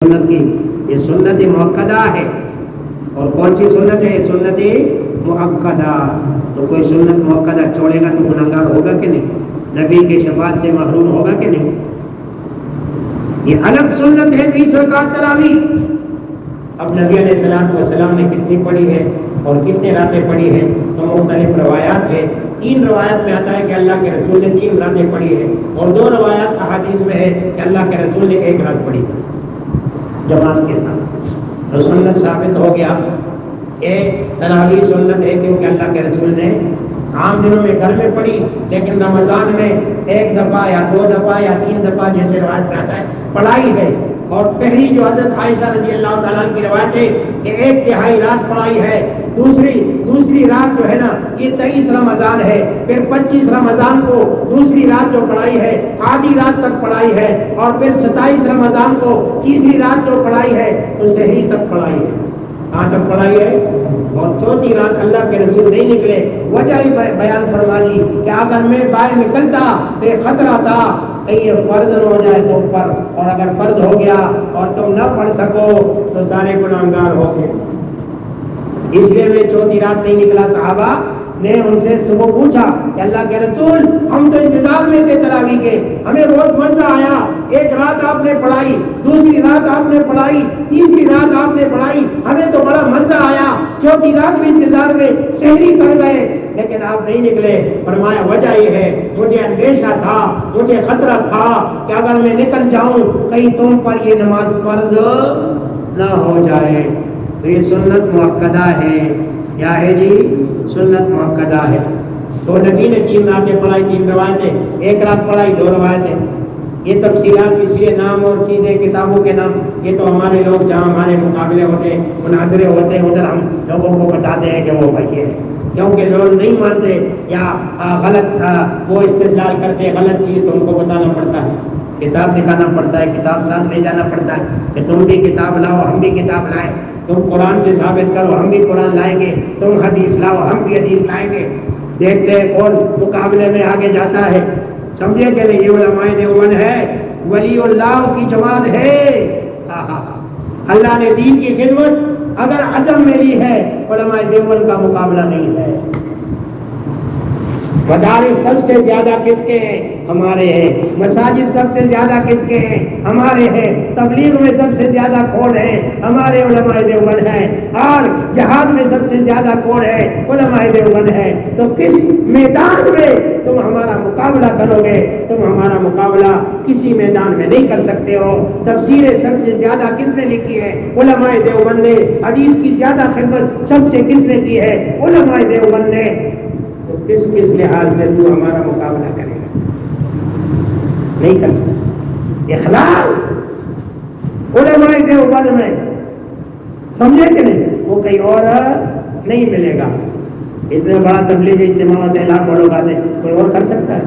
سنت کی یہ سنت مؤکدہ ہے. اور کون سی سنت ہے؟ سنت مؤکدہ. تو کوئی سنت مؤکدہ چھوڑے گا تو گنہگار ہوگا کہ نہیں؟ نبی کے شفاعت سے محروم ہوگا کہ نہیں؟ یہ الگ سنت ہے 20 رکعت تراویح. اب نبی علیہ السلام نے کتنی پڑھی ہے اور کتنے راتیں پڑھی ہے تو مختلف روایات ہے. 3 روایات میں آتا ہے کہ اللہ کے رسول نے 3 راتیں پڑھی ہے اور 2 روایات احادیث میں ہے کہ اللہ کے رسول نے 1 رات پڑھی جماعت کے ساتھ. تو سنت ثابت ہو گیا. تراویح سنت ہے کیونکہ اللہ کے رسول نے عام دنوں میں گھر میں پڑھی، لیکن رمضان میں 1 دفعہ یا 2 دفعہ یا 3 دفعہ جیسے روایت میں آتا ہے پڑھائی ہے. اور پہلی جو حضرت عائشہ رضی اللہ تعالیٰ عنہ کی روایت ہے کہ 1/3 رات پڑھائی ہے. دوسری رات جو ہے نا یہ 23 رمضان ہے. پھر 25 رمضان کو دوسری رات جو پڑھائی ہے آدھی رات تک پڑھائی ہے. اور پھر 27 رمضان کو تیسری رات جو پڑھائی ہے تو سحری تک پڑھائی ہے. کہاں تک پڑھائی ہے؟ اور چوتھی رات اللہ کے رسول نہیں نکلے. وجہ بیان فرما دی کہ اگر میں باہر نکلتا تو خطرہ تھا کہیں یہ فرض نہ ہو جائے تم پر، اور اگر فرض ہو گیا اور تم نہ پڑھ سکو تو سارے گناہگار ہو گئے. اس لیے میں چوتھی رات نہیں نکلا. صحابہ نے ان سے صبح پوچھا کہ اللہ کے رسول ہم تو انتظار میں تھے تراویح کے، ہمیں بہت مزہ آیا. 1 رات آپ نے پڑھائی، دوسری رات آپ نے پڑھائی، تیسری رات آپ نے پڑھائی، ہمیں تو بڑا مزہ آیا. چوتھی رات بھی انتظار میں سحری کر گئے لیکن آپ نہیں نکلے. فرمایا وجہ یہ ہے مجھے اندیشہ تھا، مجھے خطرہ تھا کہ اگر میں نکل جاؤں کہیں تم پر یہ نماز فرض نہ ہو جائے. تو یہ سنت مؤکدہ ہے. کیا ہے جی؟ سنت مؤکدہ ہے. تو نبی نے 3 راتیں پڑھائی، 3 روایتیں، 1 رات پڑھائی، 2 روایتیں. یہ تفصیلات اس لیے نام اور چیزیں کتابوں کے نام یہ تو ہمارے لوگ جہاں ہمارے مقابلے ہوتے ہیں مناظرے ہوتے ہیں ادھر ہم لوگوں کو بتاتے ہیں کہ وہ بھائی ہے، کیونکہ لوگ نہیں مانتے یا غلط وہ استدلال کرتے غلط چیز تو ان کو بتانا پڑتا ہے، کتاب دکھانا پڑتا ہے، کتاب ساتھ لے جانا پڑتا ہے کہ تم بھی کتاب لاؤ ہم بھی کتاب لائیں، تم قرآن سے ثابت کرو ہم بھی قرآن لائیں گے، تم حدیث لاؤ ہم بھی حدیث لائیں گے. دیکھتے ہیں کون مقابلے میں آگے جاتا ہے. سمجھے کہ نہیں؟ یہ علماء دیوبند ہے، ولی اللہ کی جماعت ہے. اللہ نے دین کی خدمت اگر عزم میں لی ہے علماء دیوبند کا مقابلہ نہیں ہے. مدارس سب سے زیادہ کس کے ہیں؟ ہمارے ہیں. مساجد سب سے زیادہ کس کے ہیں؟ ہمارے ہیں. تبلیغ میں سب سے زیادہ کون ہیں؟ ہمارے علماء دیوبند ہیں. اور جہاد میں سب سے زیادہ کون ہے؟ علماء دیوبند ہیں. تو کس میدان میں تم ہمارا مقابلہ کرو گے؟ تم ہمارا مقابلہ کسی میدان میں نہیں کر سکتے ہو. تفسیریں سب سے زیادہ کس نے لکھی ہے؟ علماء دیوبند نے. حدیث کی زیادہ خدمت سب سے کس نے کی ہے؟ علماء دیوبند نے. تو کس لحاظ سے تو ہمارا مقابلہ کرے گا؟ نہیں کر سکتا. اخلاص علماء دیوبند میں سمجھے کہ نہیں؟ وہ کہیں اور نہیں ملے گا. اتنا بڑا تبلیغ اجتماع ہوتے ہیں لاکھوں لوگ آتے ہیں، کوئی اور کر سکتا ہے؟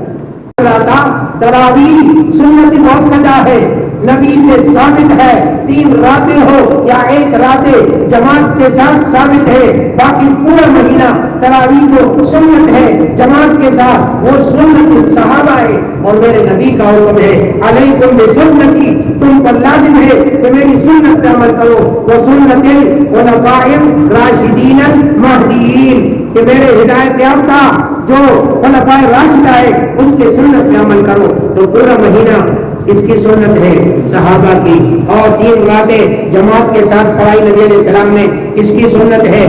تراویح سنت مؤکدہ ہے، نبی سے ثابت ہے. 3 راتیں ہو یا 1 راتیں جماعت کے ساتھ ثابت ہے. باقی پورا مہینہ تراویح جو سنت ہے جماعت کے ساتھ وہ سنت صحابہ ہے. اور میرے نبی کا حکم ہے علیکم بسنتی، تم پر لازم ہے کہ میری سنت پہ عمل کرو. وہ سنت الخلفاء الراشدین المہدیین، کہ میرے ہدایت یافتہ جو خلفاء راشدہ ہے اس کے سنت پہ عمل کرو. تو پورا مہینہ اس کی سنت ہے صحابہ کی. اور 3 راتیں جماعت کے ساتھ پڑھائی نبی علیہ السلام نے کس کی سنت ہے؟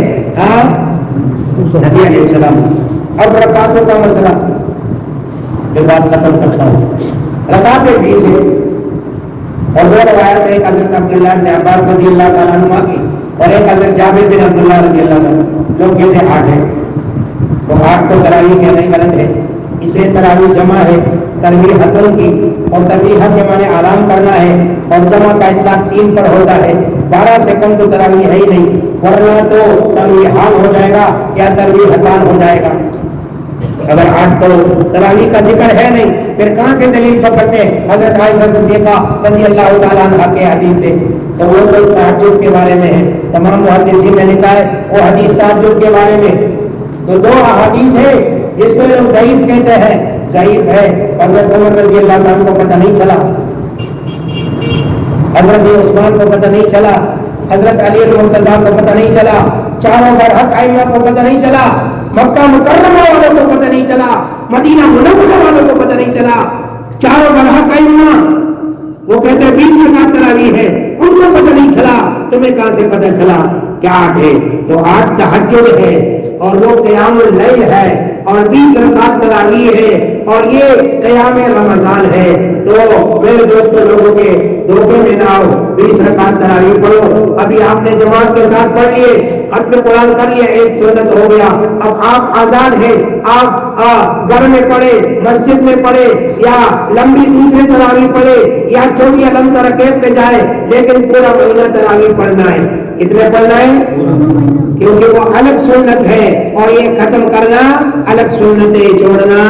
نبی علیہ السلام. اب رکعتوں کا مسئلہ جو بات ختم کرتا ہوں. رکعتیں 20 ہیں اور 2 روایت ہے، ایک حضرت عبداللہ بن عباس رضی اللہ تعالیٰ عنہ کی اور ایک حضرت جابر بن عبداللہ رضی اللہ تعالیٰ. لوگ کہتے ہیں 8 ہے، تو 8 تو تراویح کہنا ہی غلط ہے. اسے تراویح جمع ہے تربیحتوں کی، اور تربیحت کے معنی آرام کرنا ہے، اور جمع کا اطلاق 3 پر ہوتا ہے. 12 سے کم تو تراویح ہے ہی نہیں، ورنہ تو تربیحان ہو جائے گا یا تربیحتان ہو جائے گا. اگر 8 تو تراویح کا ذکر ہے نہیں، پھر کہاں سے دلیل پکڑتے ہیں؟ حضرت عائشہ صدیقہ رضی اللہ تعالیٰ عنہ کے حدیث سے. تو وہ تو تہجد کے بارے میں ہے، تمام محدثین نے لکھا ہے وہ حدیث تہجد کے بارے میں. تو 2 احادیث ہے جس کو لوگ ضعیف کہتے ہیں، ضعیف ہے. حضرت عمر رضی اللہ عنہ کو پتہ نہیں چلا حضرت عثمان کو پتہ نہیں چلا، حضرت علی المرتضیٰ کو پتہ نہیں چلا، چاروں برحق ائمہ کو پتہ نہیں چلا، مکہ مکرمہ والوں کو پتہ نہیں چلا، مدینہ منورہ والوں کو پتہ نہیں چلا، چاروں برحق ائمہ وہ کہتے ہیں 20 رکعت تراویح ہے، ان کو پتہ نہیں چلا، تمہیں کہاں سے پتہ چلا؟ کیا 8 ہے؟ تو 8 تہجد ہے اور وہ قیام اللیل ہے اور 20 رکعت تراویح ہے اور یہ قیام رمضان ہے۔ تو میرے دوستوں لوگوں کے دھوکے میں نہ آؤ، 20 رکعت تراویح پڑھو۔ ابھی آپ نے جماعت کے ساتھ پڑھ لیے، ختم قرآن کر لیا، ایک سنت ہو گیا۔ اب آپ آزاد ہیں، آپ گھر میں پڑھے، مسجد میں پڑھے یا لمبی دوسرے تراویح پڑھے یا 24 علم ترکیب پہ جائے، لیکن پورا مہینہ تراویح پڑھنا ہے۔ کتنے پڑھنا ہے؟ کیونکہ وہ الگ سنت ہے اور یہ ختم کرنا الگ سنتیں جوڑنا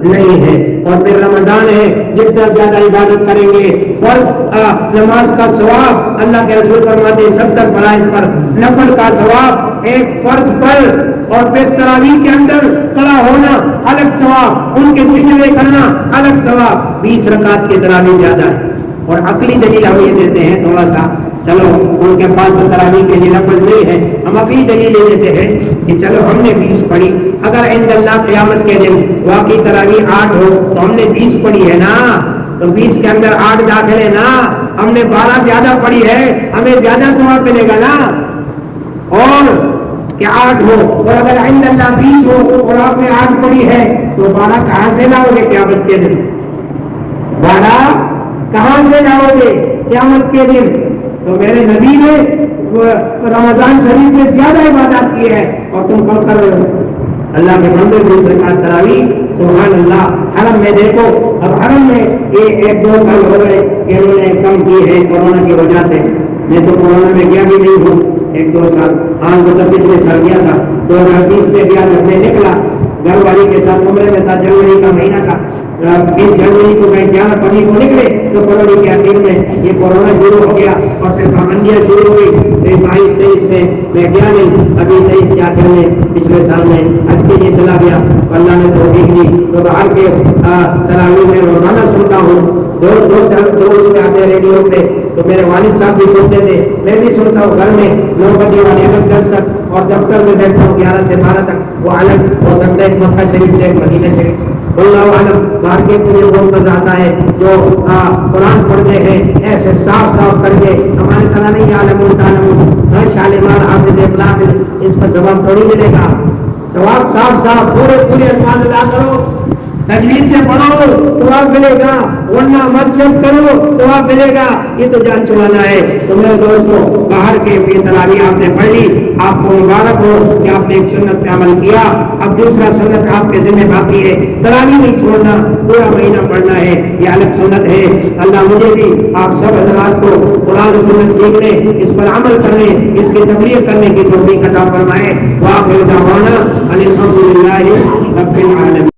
نہیں ہے۔ اور پھر رمضان ہے، جتنا زیادہ عبادت کریں گے، فرض نماز کا ثواب اللہ کے رسول فرماتے ہیں 70 فرائض پر نفل کا ثواب، ایک فرض پر اور پھر تراویح کے اندر کھڑا ہونا الگ ثواب، ان کے سجدے کرنا الگ ثواب، 20 رکعت کی تراویح زیادہ ہے۔ اور عقلی دلیل ہم یہ دیتے ہیں تھوڑا سا، چلو ان کے پاس تو تراویح کے لیے لفظ نہیں ہے، ہم اپنی دلیل لے لیتے ہیں کہ چلو ہم نے 20 پڑھی، اگر عند اللہ قیامت کے دن واقعی تراویح 8 ہو تو ہم نے 20 پڑھی ہے نا، تو 20 کے اندر 8 داخل ہے نا، ہم نے 12 زیادہ پڑھی ہے، ہمیں زیادہ ثواب ملے گا نا۔ اور کہ 8 ہو اور اگر عند اللہ 20 ہو اور آپ نے 8 پڑھی ہے تو 12 کہاں سے لاؤ گے قیامت کے دن؟ 12 کہاں سے لاؤ گے قیامت کے دن؟ تو میرے نبی نے رمضان شریف میں زیادہ عبادات کی ہے اور تم کم کر رہے ہو۔ اللہ کے بندے 20 رکعت تراویح، سبحان اللہ۔ حرم میں دیکھو، اب حرم میں یہ 1-2 سال ہو گئے کہ انہوں نے کم کی ہے کورونا کی وجہ سے، میں تو کورونا میں گیا بھی نہیں ہوں 1-2 سال، ہاں مطلب پچھلے سال گیا تھا 2020 میں گیا، جب میں نکلا گھر والی کے ساتھ عمرے میں تھا، جنوری کا مہینہ تھا، 20 جنوری کو میں 11 فروری کو نکلے تو فروری کے آخر میں یہ کورونا شروع ہو گیا اور پھر پابندیاں شروع ہوئی، 22-23 میں گیا نہیں، ابھی 23 کے آخر میں پچھلے سال میں حج کے لیے چلا گیا، اللہ نے توفیق دی۔ تو باہر کے تراویح میں روزانہ سنتا ہوں، دو اس میں آتے ریڈیو پہ، تو میرے والد صاحب بھی سنتے تھے، میں بھی سنتا ہوں گھر میں، 9 بجے والے الگ 10 تک، اور دفتر میں بیٹھتا ہوں 11 سے 12 تک، وہ الگ ہو سکتا ہے، ایک مکہ شریف سے ایک مدینہ شریف، اللہ عالم۔ باہر کے مجھے بہت مزہ آتا ہے جو قرآن پڑھتے ہیں ایسے صاف کر کے، ہمارے طرح نہیں عالم شالمار حافظ اخلاق، اس کا ثواب تھوڑی ملے گا، ثواب صاف پورے الفاظ ادا کرو، تجوید سے پڑھو ثواب ملے گا، ورنہ مطلب کرو ثواب ملے گا، یہ تو جان چڑھانا ہے۔ تو میرے دوستوں، باہر کے یہ تراویح آپ نے پڑھ لی، آپ کو مبارک ہو کہ آپ نے ایک سنت پہ عمل کیا، اب دوسرا سنت آپ کے ذمہ باقی ہے، تراویح نہیں چھوڑنا، پورا مہینہ پڑھنا ہے، یہ الگ سنت ہے۔ اللہ مجھے بھی آپ سب حضرات کو قرآن سنت سیکھنے، اس پر عمل کرنے، اس کی تبلیغ کرنے کی توفیق عطا فرمائے۔ وآخر دعوانا ان الحمد للہ رب العالمین۔